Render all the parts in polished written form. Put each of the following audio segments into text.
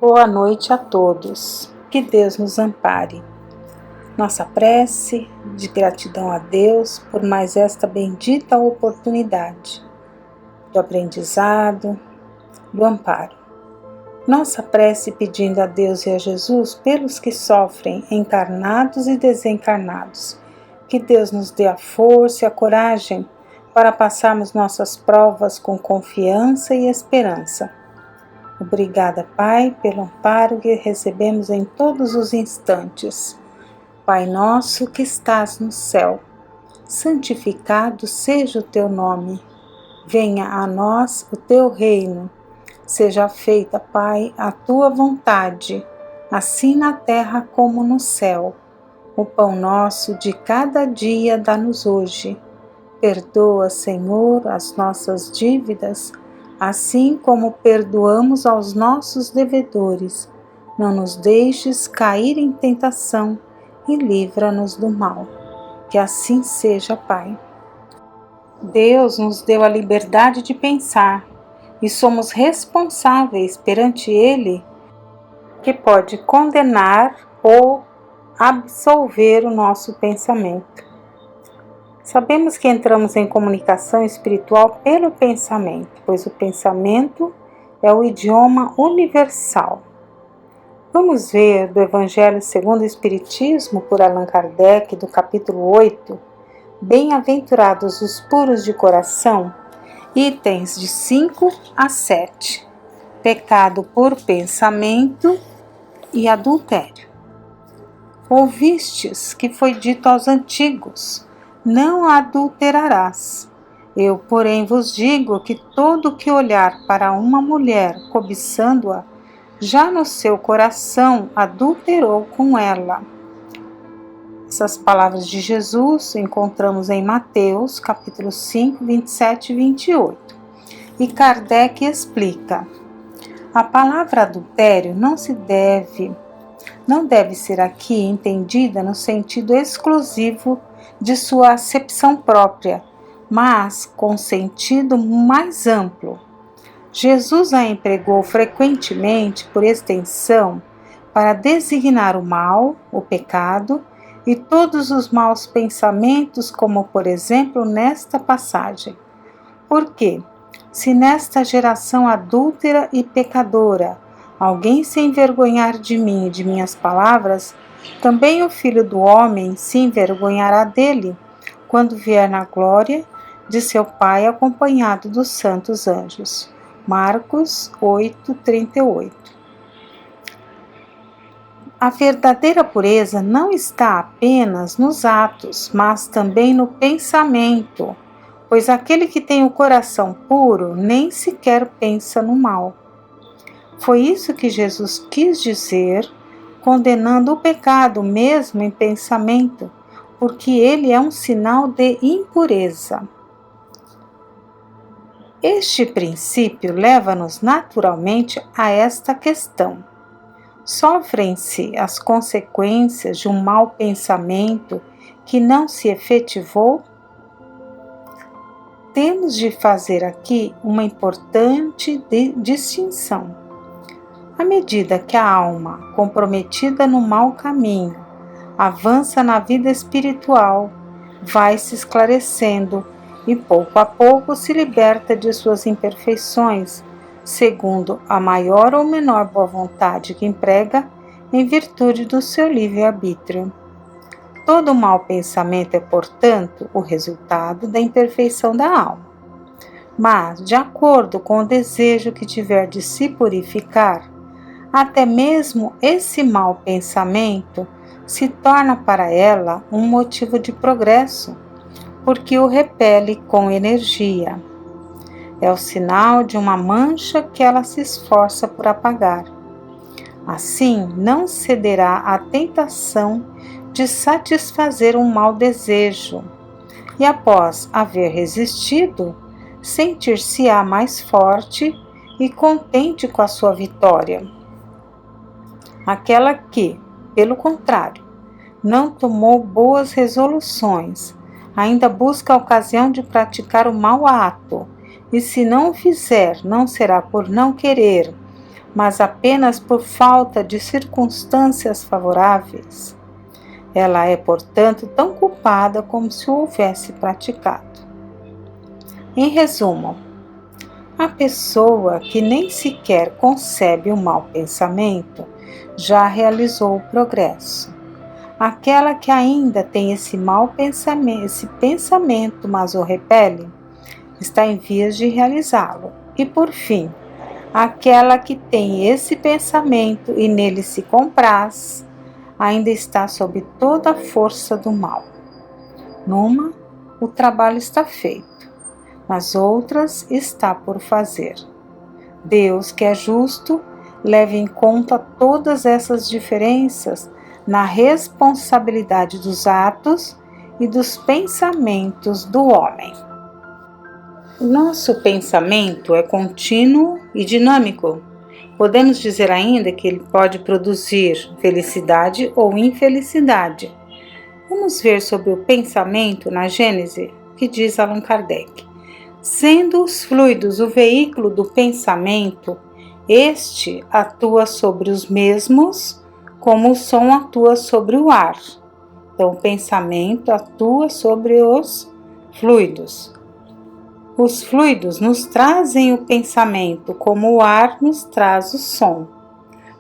Boa noite a todos. Que Deus nos ampare. Nossa prece de gratidão a Deus por mais esta bendita oportunidade do aprendizado, do amparo. Nossa prece pedindo a Deus e a Jesus pelos que sofrem, encarnados e desencarnados. Que Deus nos dê a força e a coragem para passarmos nossas provas com confiança e esperança. Obrigada, Pai, pelo amparo que recebemos em todos os instantes. Pai nosso que estás no céu, santificado seja o teu nome. Venha a nós o teu reino. Seja feita, Pai, a tua vontade, assim na terra como no céu. O pão nosso de cada dia dá-nos hoje. Perdoa, Senhor, as nossas dívidas, assim como perdoamos aos nossos devedores. Não nos deixes cair em tentação e livra-nos do mal. Que assim seja, Pai. Deus nos deu a liberdade de pensar e somos responsáveis perante Ele, que pode condenar ou absolver o nosso pensamento. Sabemos que entramos em comunicação espiritual pelo pensamento, pois o pensamento é o idioma universal. Vamos ver do Evangelho segundo o Espiritismo, por Allan Kardec, do capítulo 8, Bem-aventurados os puros de coração, itens de 5 a 7. Pecado por pensamento e adultério. Ouvistes que foi dito aos antigos: não adulterarás. Eu, porém, vos digo que todo que olhar para uma mulher cobiçando-a, já no seu coração adulterou com ela. Essas palavras de Jesus encontramos em Mateus, capítulo 5, 27 e 28. E Kardec explica: a palavra adultério não deve ser aqui entendida no sentido exclusivo de sua acepção própria, mas com sentido mais amplo. Jesus a empregou frequentemente, por extensão, para designar o mal, o pecado e todos os maus pensamentos, como por exemplo nesta passagem. Porque, se nesta geração adúltera e pecadora alguém se envergonhar de mim e de minhas palavras, também o Filho do Homem se envergonhará dele, quando vier na glória de seu Pai acompanhado dos santos anjos. Marcos 8, 38. A verdadeira pureza não está apenas nos atos, mas também no pensamento, pois aquele que tem o coração puro nem sequer pensa no mal. Foi isso que Jesus quis dizer, condenando o pecado mesmo em pensamento, porque ele é um sinal de impureza. Este princípio leva-nos naturalmente a esta questão: sofrem-se as consequências de um mau pensamento que não se efetivou? Temos de fazer aqui uma importante distinção. À medida que a alma, comprometida no mau caminho, avança na vida espiritual, vai se esclarecendo e pouco a pouco se liberta de suas imperfeições, segundo a maior ou menor boa vontade que emprega em virtude do seu livre-arbítrio. Todo mau pensamento é, portanto, o resultado da imperfeição da alma. Mas, de acordo com o desejo que tiver de se purificar, até mesmo esse mau pensamento se torna para ela um motivo de progresso, porque o repele com energia. É o sinal de uma mancha que ela se esforça por apagar. Assim, não cederá à tentação de satisfazer um mau desejo, e após haver resistido, sentir-se-á mais forte e contente com a sua vitória. Aquela que, pelo contrário, não tomou boas resoluções, ainda busca a ocasião de praticar o mau ato, e se não o fizer, não será por não querer, mas apenas por falta de circunstâncias favoráveis. Ela é, portanto, tão culpada como se o houvesse praticado. Em resumo, a pessoa que nem sequer concebe o mau pensamento já realizou o progresso. Aquela que ainda tem esse pensamento, mas o repele, está em vias de realizá-lo. E por fim, aquela que tem esse pensamento e nele se compraz, ainda está sob toda a força do mal. Numa, o trabalho está feito, nas outras está por fazer. Deus, que é justo, leva em conta todas essas diferenças na responsabilidade dos atos e dos pensamentos do homem. O nosso pensamento é contínuo e dinâmico. Podemos dizer ainda que ele pode produzir felicidade ou infelicidade. Vamos ver sobre o pensamento na Gênese, que diz Allan Kardec. Sendo os fluidos o veículo do pensamento, este atua sobre os mesmos, como o som atua sobre o ar. Então, o pensamento atua sobre os fluidos. Os fluidos nos trazem o pensamento, como o ar nos traz o som.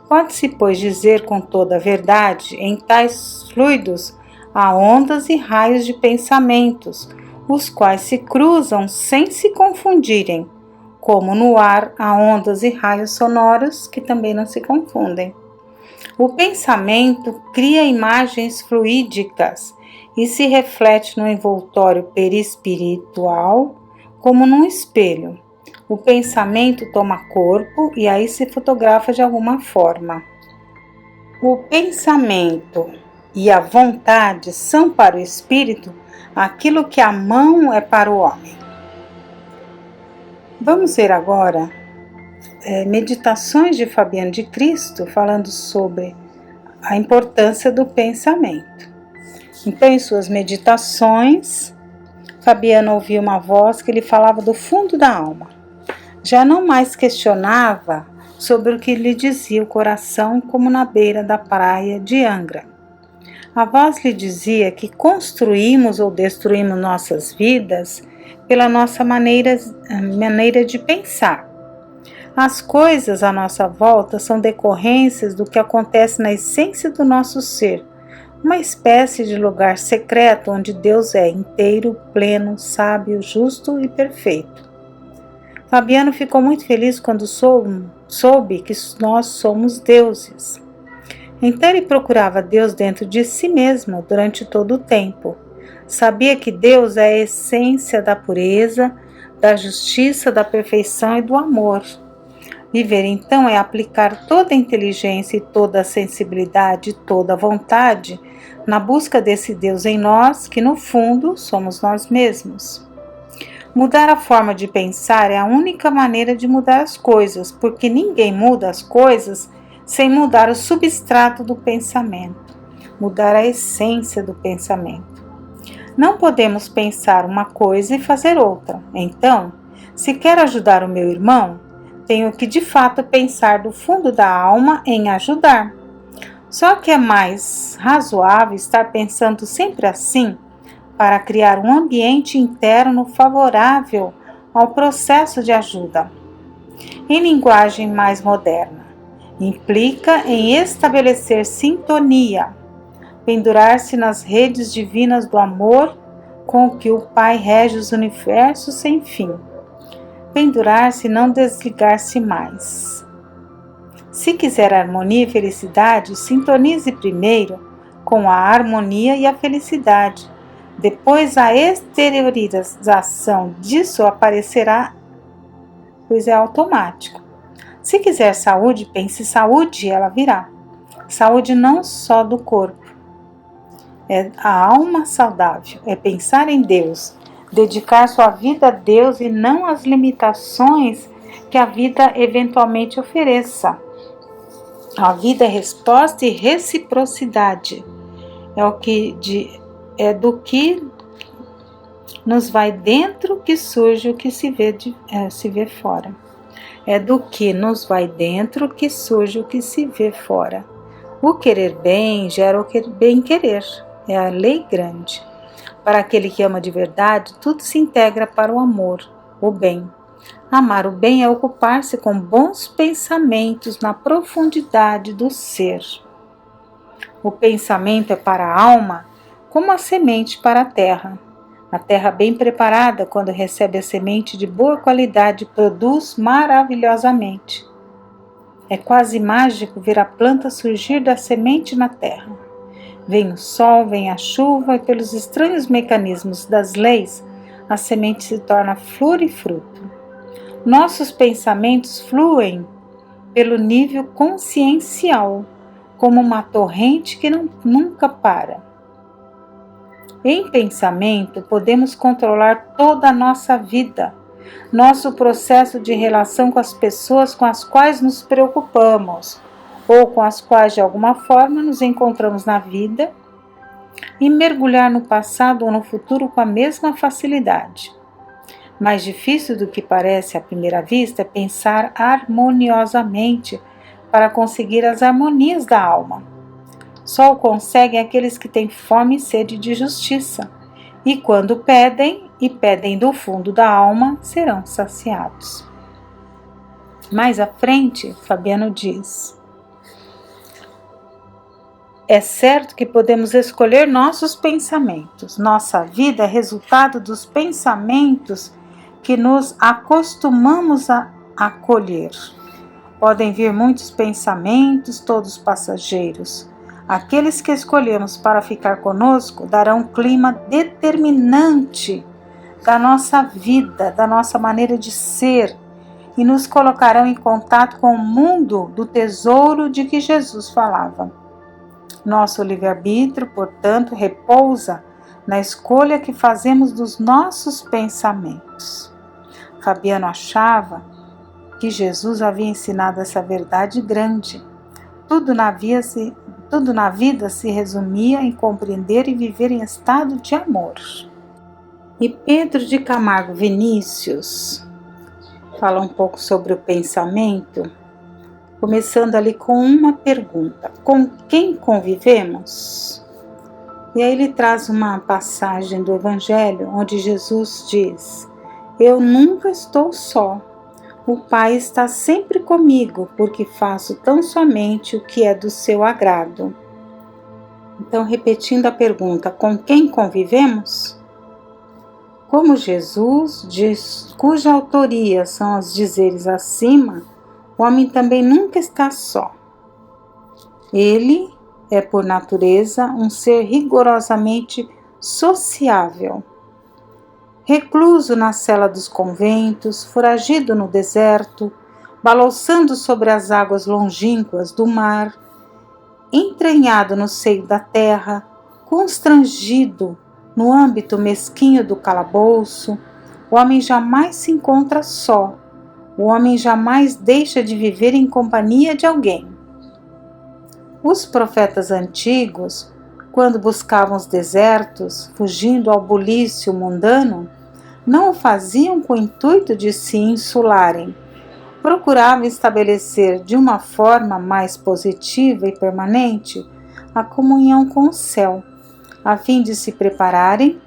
Pode-se, pois, dizer com toda a verdade, em tais fluidos há ondas e raios de pensamentos, os quais se cruzam sem se confundirem, como no ar há ondas e raios sonoros que também não se confundem. O pensamento cria imagens fluídicas e se reflete no envoltório perispiritual, como num espelho. O pensamento toma corpo e aí se fotografa de alguma forma. O pensamento e a vontade são para o espírito aquilo que a mão é para o homem. Vamos ver agora meditações de Fabiano de Cristo falando sobre a importância do pensamento. Então, em suas meditações, Fabiano ouviu uma voz que lhe falava do fundo da alma. Já não mais questionava sobre o que lhe dizia o coração, como na beira da praia de Angra. A voz lhe dizia que construímos ou destruímos nossas vidas pela nossa maneira de pensar. As coisas à nossa volta são decorrências do que acontece na essência do nosso ser, uma espécie de lugar secreto onde Deus é inteiro, pleno, sábio, justo e perfeito. Fabiano ficou muito feliz quando soube que nós somos deuses. Então ele procurava Deus dentro de si mesmo durante todo o tempo. Sabia que Deus é a essência da pureza, da justiça, da perfeição e do amor. Viver então é aplicar toda a inteligência e toda a sensibilidade, toda a vontade na busca desse Deus em nós, que no fundo somos nós mesmos. Mudar a forma de pensar é a única maneira de mudar as coisas, porque ninguém muda as coisas sem mudar o substrato do pensamento, mudar a essência do pensamento. Não podemos pensar uma coisa e fazer outra. Então, se quero ajudar o meu irmão, tenho que de fato pensar do fundo da alma em ajudar. Só que é mais razoável estar pensando sempre assim para criar um ambiente interno favorável ao processo de ajuda. Em linguagem mais moderna, implica em estabelecer sintonia, pendurar-se nas redes divinas do amor com que o Pai rege os universos sem fim. Pendurar-se e não desligar-se mais. Se quiser harmonia e felicidade, sintonize primeiro com a harmonia e a felicidade. Depois a exteriorização disso aparecerá, pois é automático. Se quiser saúde, pense saúde e ela virá. Saúde não só do corpo, é a alma saudável, é pensar em Deus, dedicar sua vida a Deus e não às limitações que a vida eventualmente ofereça. A vida é resposta e reciprocidade. É do que nos vai dentro que surge o que se vê fora. É do que nos vai dentro que surge o que se vê fora. O querer bem gera o bem-querer. É a lei grande. Para aquele que ama de verdade, tudo se integra para o amor, o bem. Amar o bem é ocupar-se com bons pensamentos na profundidade do ser. O pensamento é para a alma como a semente para a terra. A terra bem preparada, quando recebe a semente de boa qualidade, produz maravilhosamente. É quase mágico ver a planta surgir da semente na terra. Vem o sol, vem a chuva, e pelos estranhos mecanismos das leis, a semente se torna flor e fruto. Nossos pensamentos fluem pelo nível consciencial, como uma torrente que nunca para. Em pensamento, podemos controlar toda a nossa vida, nosso processo de relação com as pessoas com as quais nos preocupamos, ou com as quais de alguma forma nos encontramos na vida, e mergulhar no passado ou no futuro com a mesma facilidade. Mais difícil do que parece à primeira vista é pensar harmoniosamente para conseguir as harmonias da alma. Só o conseguem aqueles que têm fome e sede de justiça, e quando pedem, e pedem do fundo da alma, serão saciados. Mais à frente, Fabiano diz: é certo que podemos escolher nossos pensamentos. Nossa vida é resultado dos pensamentos que nos acostumamos a acolher. Podem vir muitos pensamentos, todos passageiros. Aqueles que escolhemos para ficar conosco darão um clima determinante da nossa vida, da nossa maneira de ser, e nos colocarão em contato com o mundo do tesouro de que Jesus falava. Nosso livre-arbítrio, portanto, repousa na escolha que fazemos dos nossos pensamentos. Fabiano achava que Jesus havia ensinado essa verdade grande. Tudo na vida se resumia em compreender e viver em estado de amor. E Pedro de Camargo Vinícius fala um pouco sobre o pensamento, começando ali com uma pergunta: com quem convivemos? E aí ele traz uma passagem do Evangelho onde Jesus diz: eu nunca estou só. O Pai está sempre comigo, porque faço tão somente o que é do seu agrado. Então, repetindo a pergunta: com quem convivemos? Como Jesus diz, cuja autoria são os dizeres acima, o homem também nunca está só. Ele é, por natureza, um ser rigorosamente sociável. Recluso na cela dos conventos, foragido no deserto, balouçando sobre as águas longínquas do mar, entranhado no seio da terra, constrangido no âmbito mesquinho do calabouço, o homem jamais se encontra só, o homem jamais deixa de viver em companhia de alguém. Os profetas antigos, quando buscavam os desertos, fugindo ao bulício mundano, não o faziam com o intuito de se insularem. Procuravam estabelecer de uma forma mais positiva e permanente a comunhão com o céu, a fim de se prepararem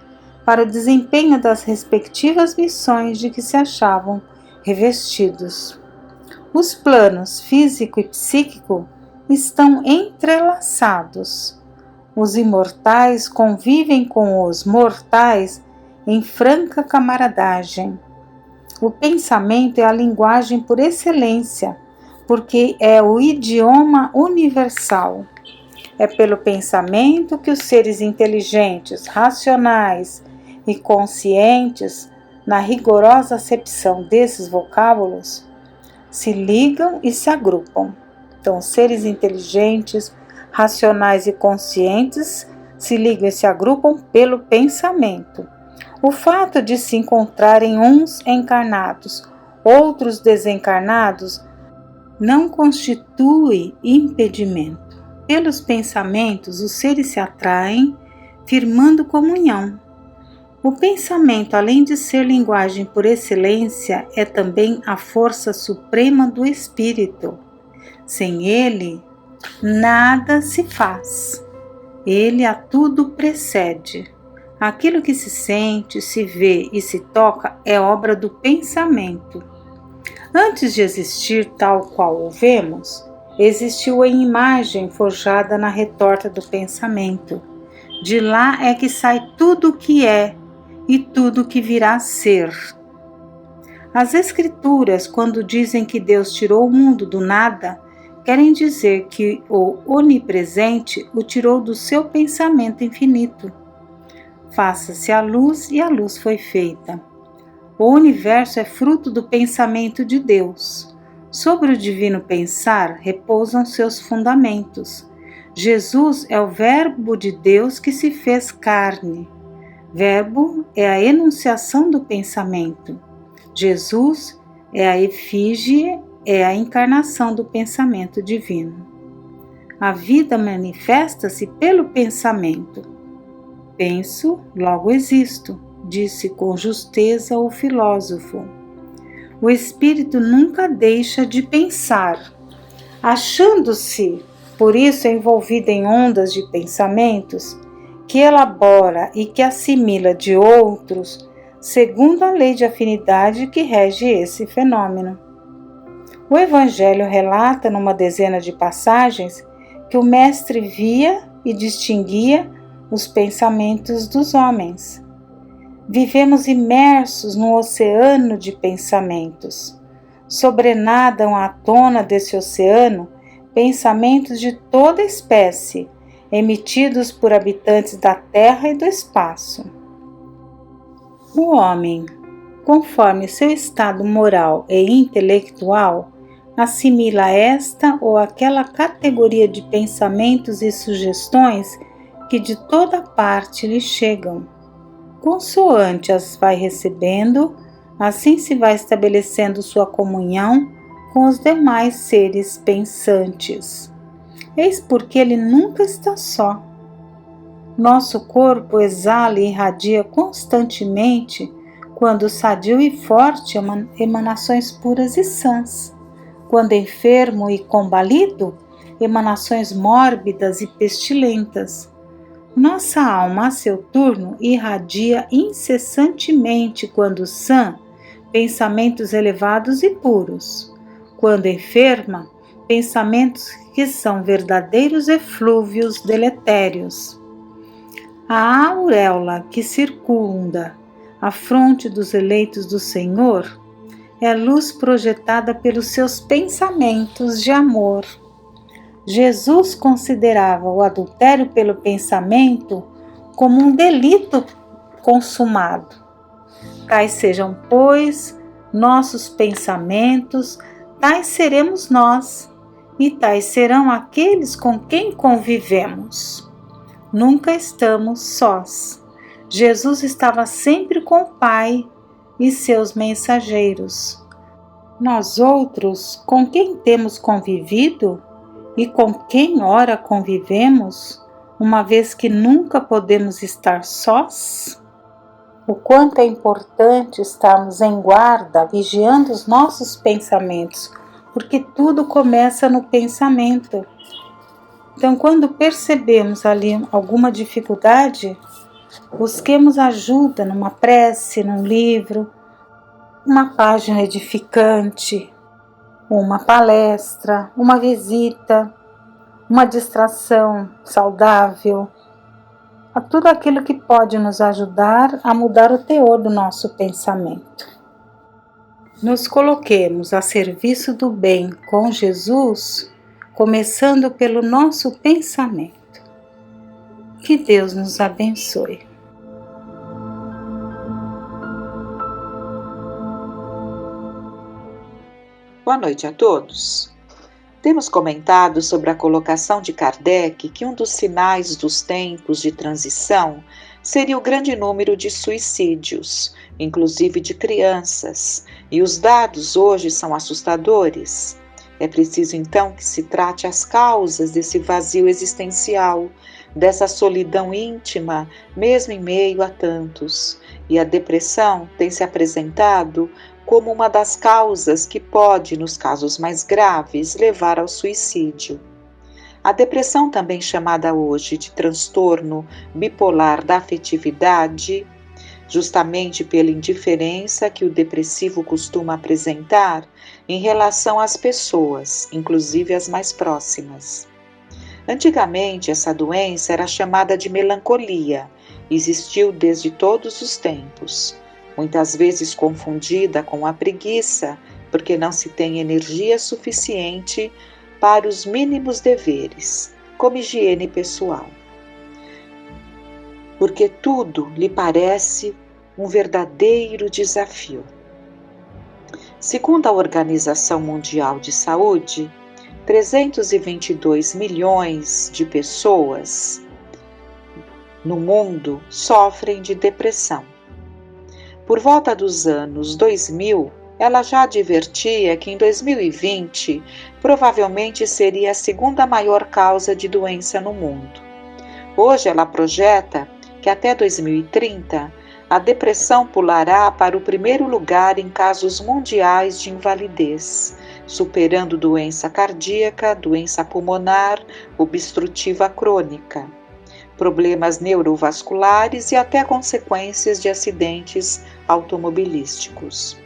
para o desempenho das respectivas missões de que se achavam revestidos. Os planos físico e psíquico estão entrelaçados. Os imortais convivem com os mortais em franca camaradagem. O pensamento é a linguagem por excelência, porque é o idioma universal. É pelo pensamento que os seres inteligentes, racionais e conscientes, na rigorosa acepção desses vocábulos, se ligam e se agrupam. Então, seres inteligentes, racionais e conscientes se ligam e se agrupam pelo pensamento. O fato de se encontrarem uns encarnados, outros desencarnados, não constitui impedimento. Pelos pensamentos, os seres se atraem, firmando comunhão. O pensamento, além de ser linguagem por excelência, é também a força suprema do espírito. Sem ele, nada se faz. Ele a tudo precede. Aquilo que se sente, se vê e se toca é obra do pensamento. Antes de existir tal qual o vemos, existiu a imagem forjada na retorta do pensamento. De lá é que sai tudo o que é e tudo o que virá a ser. As Escrituras, quando dizem que Deus tirou o mundo do nada, querem dizer que o onipresente o tirou do seu pensamento infinito. Faça-se a luz e a luz foi feita. O universo é fruto do pensamento de Deus. Sobre o divino pensar repousam seus fundamentos. Jesus é o Verbo de Deus que se fez carne. Verbo é a enunciação do pensamento. Jesus é a efígie, é a encarnação do pensamento divino. A vida manifesta-se pelo pensamento. Penso, logo existo, disse com justeza o filósofo. O espírito nunca deixa de pensar. Achando-se, por isso, envolvido em ondas de pensamentos, que elabora e que assimila de outros, segundo a lei de afinidade que rege esse fenômeno. O Evangelho relata numa dezena de passagens que o Mestre via e distinguia os pensamentos dos homens. Vivemos imersos num oceano de pensamentos. Sobrenadam à tona desse oceano pensamentos de toda espécie, emitidos por habitantes da terra e do espaço. O homem, conforme seu estado moral e intelectual, assimila esta ou aquela categoria de pensamentos e sugestões que de toda parte lhe chegam. Consoante as vai recebendo, assim se vai estabelecendo sua comunhão com os demais seres pensantes. Eis porque ele nunca está só. Nosso corpo exala e irradia constantemente, quando sadio e forte, emanações puras e sãs. Quando enfermo e combalido, emanações mórbidas e pestilentas. Nossa alma, a seu turno, irradia incessantemente, quando sã, pensamentos elevados e puros. Quando enferma, pensamentos que são verdadeiros eflúvios deletérios. A auréola que circunda a fronte dos eleitos do Senhor é luz projetada pelos seus pensamentos de amor. Jesus considerava o adultério pelo pensamento como um delito consumado. Tais sejam, pois, nossos pensamentos, tais seremos nós, e tais serão aqueles com quem convivemos. Nunca estamos sós. Jesus estava sempre com o Pai e seus mensageiros. Nós outros, com quem temos convivido e com quem ora convivemos, uma vez que nunca podemos estar sós? O quanto é importante estarmos em guarda, vigiando os nossos pensamentos, porque tudo começa no pensamento. Então, quando percebemos ali alguma dificuldade, busquemos ajuda numa prece, num livro, uma página edificante, uma palestra, uma visita, uma distração saudável, a tudo aquilo que pode nos ajudar a mudar o teor do nosso pensamento. Nos coloquemos a serviço do bem com Jesus, começando pelo nosso pensamento. Que Deus nos abençoe. Boa noite a todos. Temos comentado sobre a colocação de Kardec que um dos sinais dos tempos de transição seria o grande número de suicídios, inclusive de crianças, e os dados hoje são assustadores. É preciso então que se trate as causas desse vazio existencial, dessa solidão íntima, mesmo em meio a tantos. E a depressão tem se apresentado como uma das causas que pode, nos casos mais graves, levar ao suicídio. A depressão, também chamada hoje de transtorno bipolar da afetividade, justamente pela indiferença que o depressivo costuma apresentar em relação às pessoas, inclusive as mais próximas. Antigamente, essa doença era chamada de melancolia, existiu desde todos os tempos, muitas vezes confundida com a preguiça, porque não se tem energia suficiente para os mínimos deveres, como higiene pessoal. Porque tudo lhe parece um verdadeiro desafio. Segundo a Organização Mundial de Saúde, 322 milhões de pessoas no mundo sofrem de depressão. Por volta dos anos 2000, ela já advertia que em 2020 provavelmente seria a segunda maior causa de doença no mundo. Hoje ela projeta que até 2030 a depressão pulará para o primeiro lugar em casos mundiais de invalidez, superando doença cardíaca, doença pulmonar, obstrutiva crônica, problemas neurovasculares e até consequências de acidentes automobilísticos.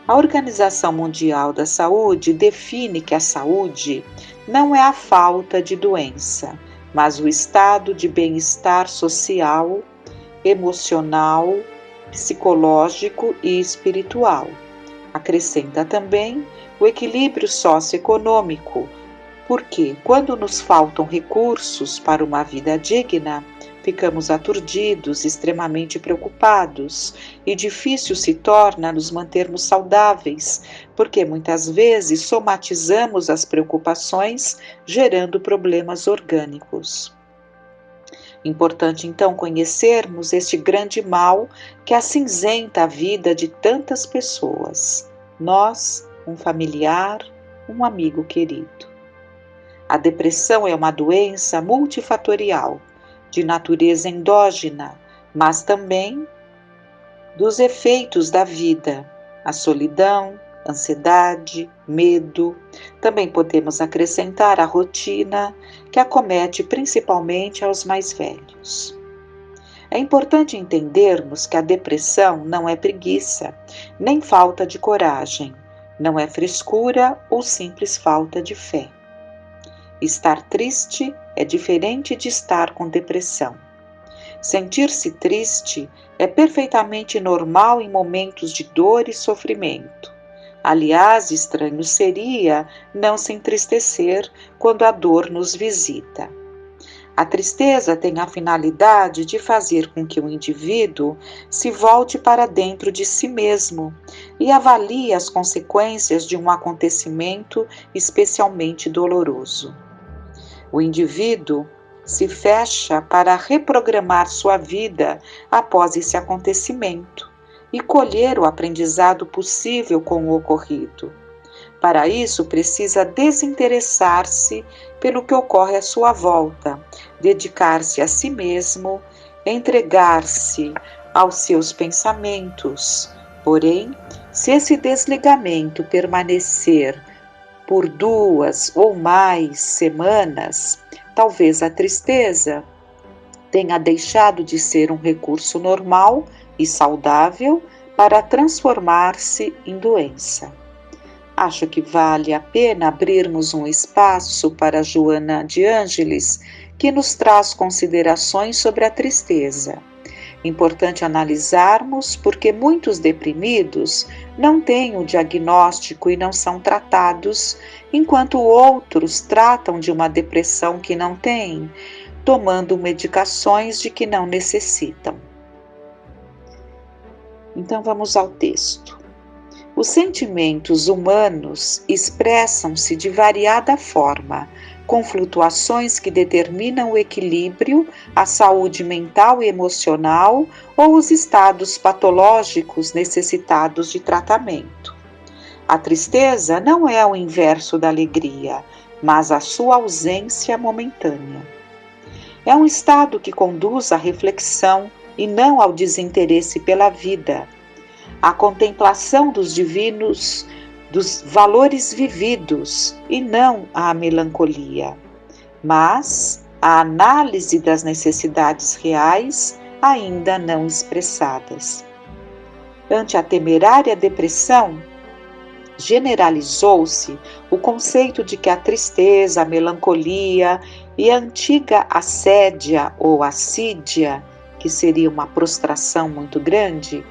A Organização Mundial da Saúde define que a saúde não é a falta de doença, mas o estado de bem-estar social, emocional, psicológico e espiritual. Acrescenta também o equilíbrio socioeconômico, porque quando nos faltam recursos para uma vida digna, ficamos aturdidos, extremamente preocupados, e difícil se torna nos mantermos saudáveis, porque muitas vezes somatizamos as preocupações, gerando problemas orgânicos. Importante então conhecermos este grande mal que acinzenta a vida de tantas pessoas, nós, um familiar, um amigo querido. A depressão é uma doença multifatorial, de natureza endógena, mas também dos efeitos da vida, a solidão, ansiedade, medo. Também podemos acrescentar a rotina, que acomete principalmente aos mais velhos. É importante entendermos que a depressão não é preguiça, nem falta de coragem, não é frescura ou simples falta de fé. Estar triste é diferente de estar com depressão. Sentir-se triste é perfeitamente normal em momentos de dor e sofrimento. Aliás, estranho seria não se entristecer quando a dor nos visita. A tristeza tem a finalidade de fazer com que o indivíduo se volte para dentro de si mesmo e avalie as consequências de um acontecimento especialmente doloroso. O indivíduo se fecha para reprogramar sua vida após esse acontecimento e colher o aprendizado possível com o ocorrido. Para isso, precisa desinteressar-se pelo que ocorre à sua volta, dedicar-se a si mesmo, entregar-se aos seus pensamentos. Porém, se esse desligamento permanecer por 2 ou mais semanas, talvez a tristeza tenha deixado de ser um recurso normal e saudável para transformar-se em doença. Acho que vale a pena abrirmos um espaço para Joana de Ângeles, que nos traz considerações sobre a tristeza. Importante analisarmos porque muitos deprimidos não têm o diagnóstico e não são tratados, enquanto outros tratam de uma depressão que não têm, tomando medicações de que não necessitam. Então vamos ao texto. Os sentimentos humanos expressam-se de variada forma, com flutuações que determinam o equilíbrio, a saúde mental e emocional ou os estados patológicos necessitados de tratamento. A tristeza não é o inverso da alegria, mas a sua ausência momentânea. É um estado que conduz à reflexão e não ao desinteresse pela vida, à contemplação dos divinos, dos valores vividos e não à melancolia, mas à análise das necessidades reais ainda não expressadas. Ante a temerária depressão, generalizou-se o conceito de que a tristeza, a melancolia e a antiga assédia ou assídia, que seria uma prostração muito grande,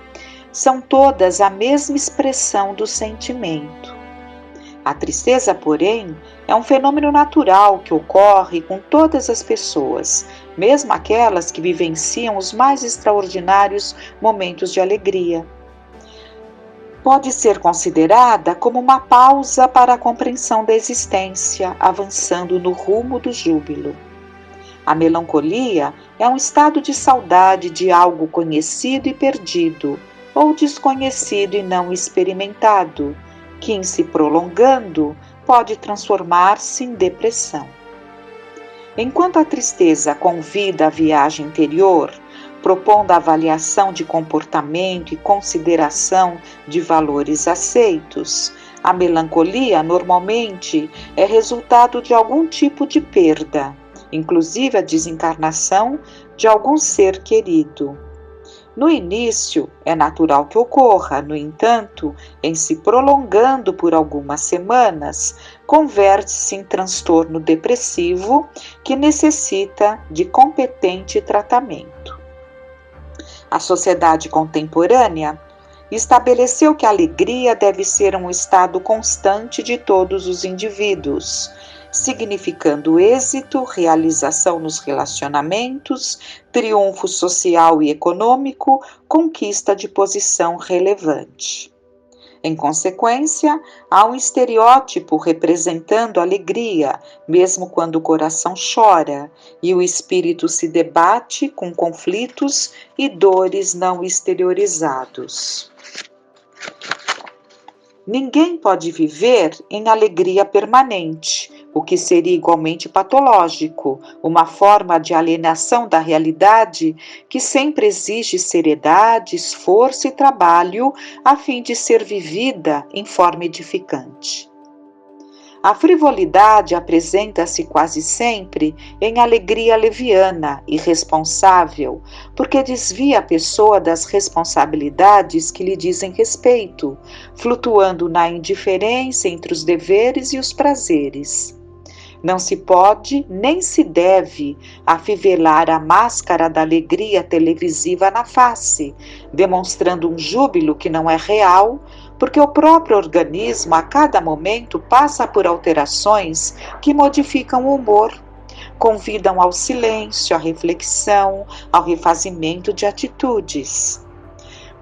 são todas a mesma expressão do sentimento. A tristeza, porém, é um fenômeno natural que ocorre com todas as pessoas, mesmo aquelas que vivenciam os mais extraordinários momentos de alegria. Pode ser considerada como uma pausa para a compreensão da existência, avançando no rumo do júbilo. A melancolia é um estado de saudade de algo conhecido e perdido, ou desconhecido e não experimentado, que, em se prolongando, pode transformar-se em depressão. Enquanto a tristeza convida à viagem interior, propondo a avaliação de comportamento e consideração de valores aceitos, a melancolia normalmente é resultado de algum tipo de perda, inclusive a desencarnação de algum ser querido. No início, é natural que ocorra, no entanto, em se prolongando por algumas semanas, converte-se em transtorno depressivo que necessita de competente tratamento. A sociedade contemporânea estabeleceu que a alegria deve ser um estado constante de todos os indivíduos, significando êxito, realização nos relacionamentos, triunfo social e econômico, conquista de posição relevante. Em consequência, há um estereótipo representando a alegria, mesmo quando o coração chora, e o espírito se debate com conflitos e dores não exteriorizados. Ninguém pode viver em alegria permanente, o que seria igualmente patológico, uma forma de alienação da realidade que sempre exige seriedade, esforço e trabalho a fim de ser vivida em forma edificante. A frivolidade apresenta-se quase sempre em alegria leviana, irresponsável, porque desvia a pessoa das responsabilidades que lhe dizem respeito, flutuando na indiferença entre os deveres e os prazeres. Não se pode nem se deve afivelar a máscara da alegria televisiva na face, demonstrando um júbilo que não é real, porque o próprio organismo a cada momento passa por alterações que modificam o humor, convidam ao silêncio, à reflexão, ao refazimento de atitudes.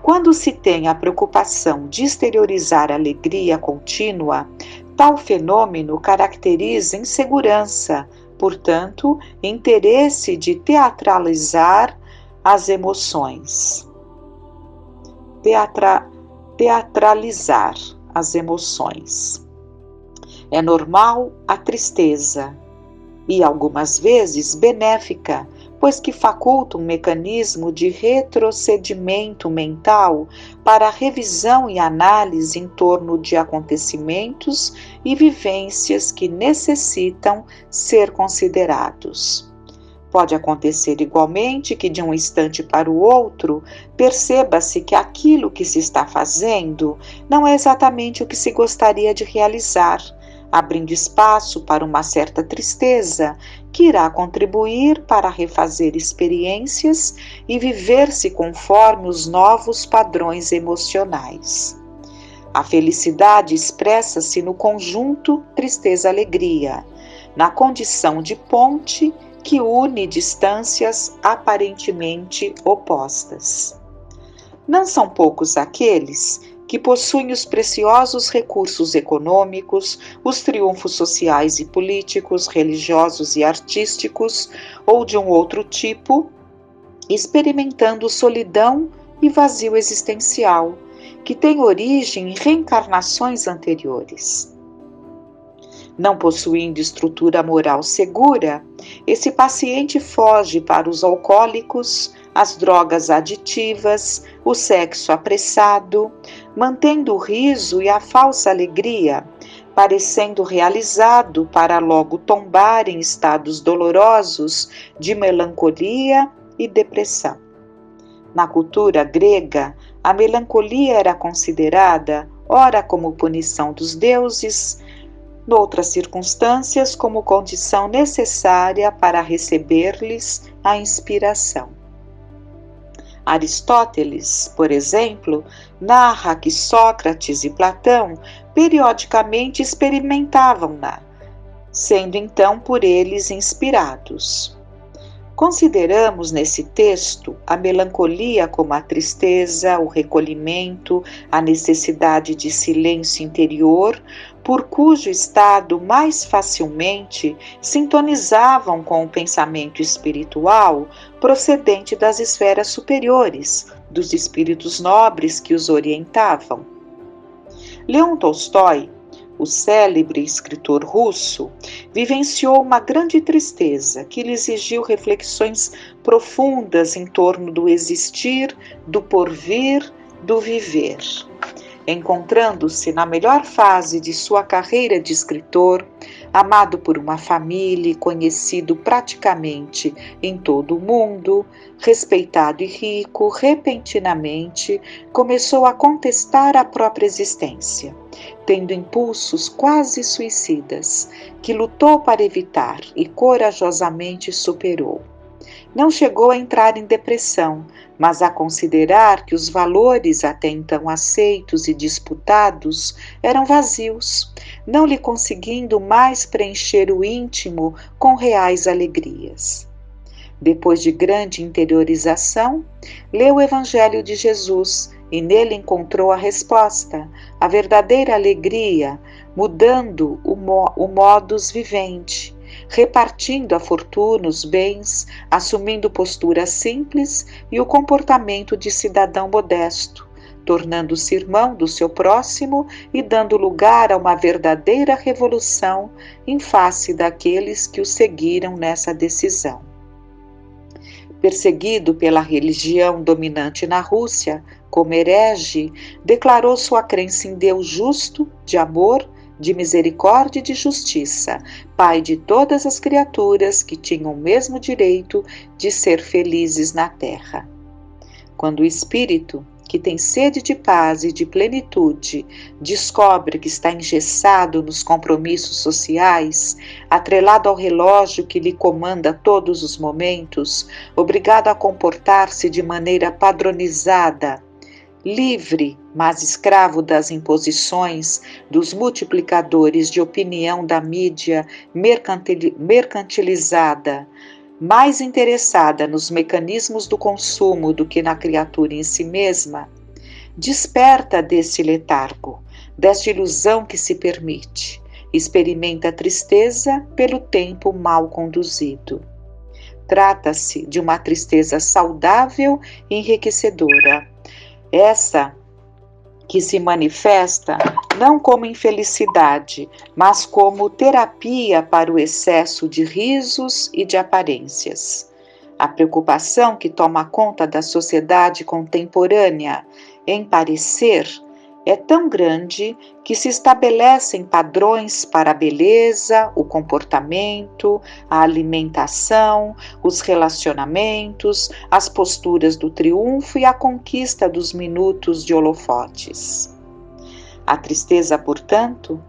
Quando se tem a preocupação de exteriorizar a alegria contínua, tal fenômeno caracteriza insegurança, portanto, interesse de teatralizar as emoções. Teatralizar as emoções. É normal a tristeza e, algumas vezes, benéfica, pois que faculta um mecanismo de retrocedimento mental para a revisão e análise em torno de acontecimentos e vivências que necessitam ser considerados. Pode acontecer igualmente que de um instante para o outro perceba-se que aquilo que se está fazendo não é exatamente o que se gostaria de realizar, abrindo espaço para uma certa tristeza que irá contribuir para refazer experiências e viver-se conforme os novos padrões emocionais. A felicidade expressa-se no conjunto tristeza-alegria, na condição de ponte que une distâncias aparentemente opostas. Não são poucos aqueles que possuem os preciosos recursos econômicos, os triunfos sociais e políticos, religiosos e artísticos, ou de um outro tipo, experimentando solidão e vazio existencial, que tem origem em reencarnações anteriores. Não possuindo estrutura moral segura, esse paciente foge para os alcoólicos, as drogas aditivas, o sexo apressado, mantendo o riso e a falsa alegria, parecendo realizado para logo tombar em estados dolorosos de melancolia e depressão. Na cultura grega, a melancolia era considerada, ora como punição dos deuses, noutras circunstâncias como condição necessária para receber-lhes a inspiração. Aristóteles, por exemplo, narra que Sócrates e Platão periodicamente experimentavam-na, sendo então por eles inspirados. Consideramos nesse texto a melancolia como a tristeza, o recolhimento, a necessidade de silêncio interior, por cujo estado mais facilmente sintonizavam com o pensamento espiritual procedente das esferas superiores, dos espíritos nobres que os orientavam. Leon Tolstói, o célebre escritor russo, vivenciou uma grande tristeza que lhe exigiu reflexões profundas em torno do existir, do porvir, do viver. Encontrando-se na melhor fase de sua carreira de escritor, amado por uma família e conhecido praticamente em todo o mundo, respeitado e rico, repentinamente começou a contestar a própria existência, tendo impulsos quase suicidas, que lutou para evitar e corajosamente superou. Não chegou a entrar em depressão, mas a considerar que os valores até então aceitos e disputados eram vazios, não lhe conseguindo mais preencher o íntimo com reais alegrias. Depois de grande interiorização, leu o Evangelho de Jesus e nele encontrou a resposta, a verdadeira alegria, mudando o modus vivendi, repartindo a fortuna, os bens, assumindo postura simples e o comportamento de cidadão modesto, tornando-se irmão do seu próximo e dando lugar a uma verdadeira revolução em face daqueles que o seguiram nessa decisão. Perseguido pela religião dominante na Rússia, como herege, declarou sua crença em Deus justo, de amor, de misericórdia e de justiça, Pai de todas as criaturas que tinham o mesmo direito de ser felizes na terra. Quando o espírito, que tem sede de paz e de plenitude, descobre que está engessado nos compromissos sociais, atrelado ao relógio que lhe comanda todos os momentos, obrigado a comportar-se de maneira padronizada, livre, mas escravo das imposições dos multiplicadores de opinião da mídia mercantilizada, mais interessada nos mecanismos do consumo do que na criatura em si mesma, desperta desse letargo, desta ilusão que se permite, experimenta tristeza pelo tempo mal conduzido. Trata-se de uma tristeza saudável e enriquecedora, essa que se manifesta não como infelicidade, mas como terapia para o excesso de risos e de aparências. A preocupação que toma conta da sociedade contemporânea em parecer é tão grande que se estabelecem padrões para a beleza, o comportamento, a alimentação, os relacionamentos, as posturas do triunfo e a conquista dos minutos de holofotes. A tristeza, portanto,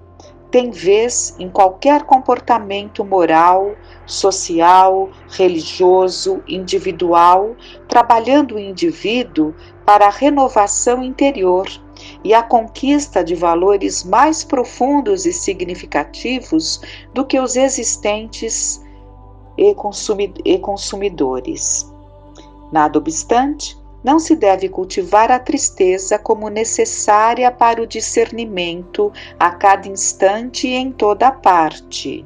tem vez em qualquer comportamento moral, social, religioso, individual, trabalhando o indivíduo para a renovação interior e a conquista de valores mais profundos e significativos do que os existentes e consumidores. Nada obstante, não se deve cultivar a tristeza como necessária para o discernimento a cada instante e em toda parte.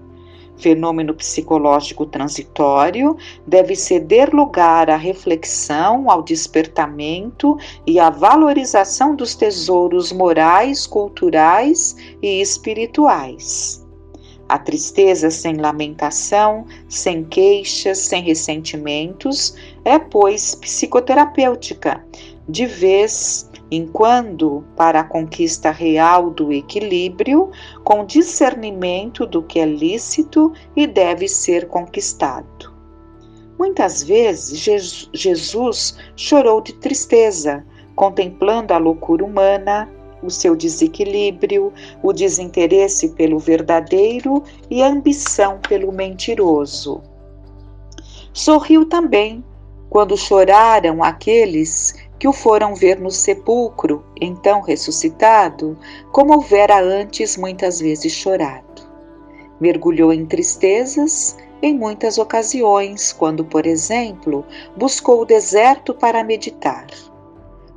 Fenômeno psicológico transitório deve ceder lugar à reflexão, ao despertamento e à valorização dos tesouros morais, culturais e espirituais. A tristeza sem lamentação, sem queixas, sem ressentimentos, é, pois, psicoterapêutica, de vez em quando, para a conquista real do equilíbrio, com discernimento do que é lícito e deve ser conquistado. Muitas vezes Jesus chorou de tristeza, contemplando a loucura humana, o seu desequilíbrio, o desinteresse pelo verdadeiro e a ambição pelo mentiroso. Sorriu também quando choraram aqueles que o foram ver no sepulcro, então ressuscitado, como houvera antes muitas vezes chorado. Mergulhou em tristezas em muitas ocasiões, quando, por exemplo, buscou o deserto para meditar.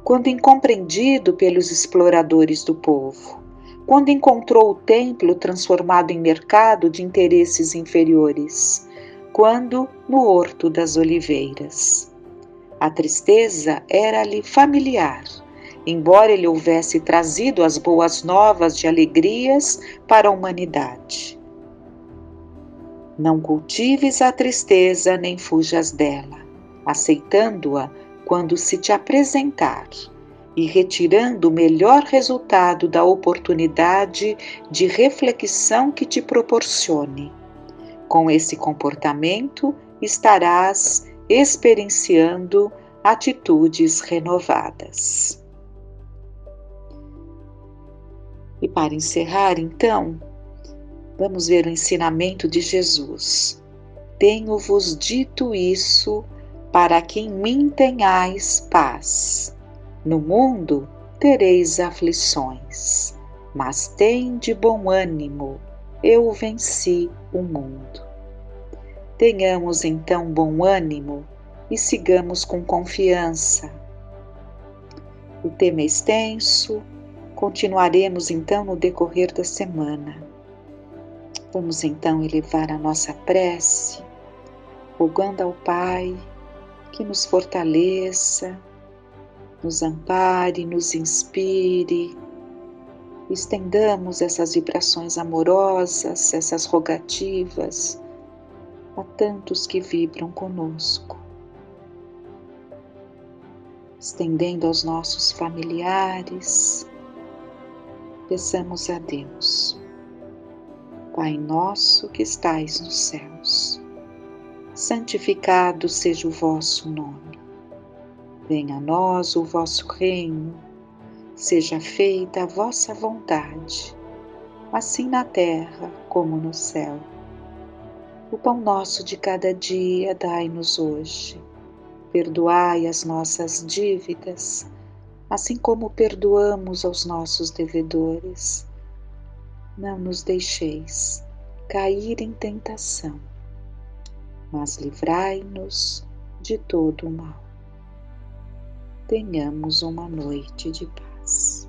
Quando incompreendido pelos exploradores do povo, quando encontrou o templo transformado em mercado de interesses inferiores, quando no Horto das Oliveiras. A tristeza era-lhe familiar, embora ele houvesse trazido as boas novas de alegrias para a humanidade. Não cultives a tristeza nem fujas dela, aceitando-a quando se te apresentar e retirando o melhor resultado da oportunidade de reflexão que te proporcione. Com esse comportamento, estarás experienciando atitudes renovadas. E para encerrar, então, vamos ver o ensinamento de Jesus. Tenho-vos dito isso para que em mim tenhais paz. No mundo tereis aflições, mas tende bom ânimo, eu venci o mundo. Tenhamos então bom ânimo e sigamos com confiança. O tema é extenso, continuaremos então no decorrer da semana. Vamos então elevar a nossa prece, rogando ao Pai que nos fortaleça, nos ampare, nos inspire. Estendamos essas vibrações amorosas, essas rogativas a tantos que vibram conosco. Estendendo aos nossos familiares, peçamos a Deus. Pai nosso que estais nos céus, santificado seja o vosso nome. Venha a nós o vosso reino, seja feita a vossa vontade, assim na terra como no céu. O pão nosso de cada dia dai-nos hoje. Perdoai as nossas dívidas, assim como perdoamos aos nossos devedores. Não nos deixeis cair em tentação, mas livrai-nos de todo o mal. Tenhamos uma noite de paz.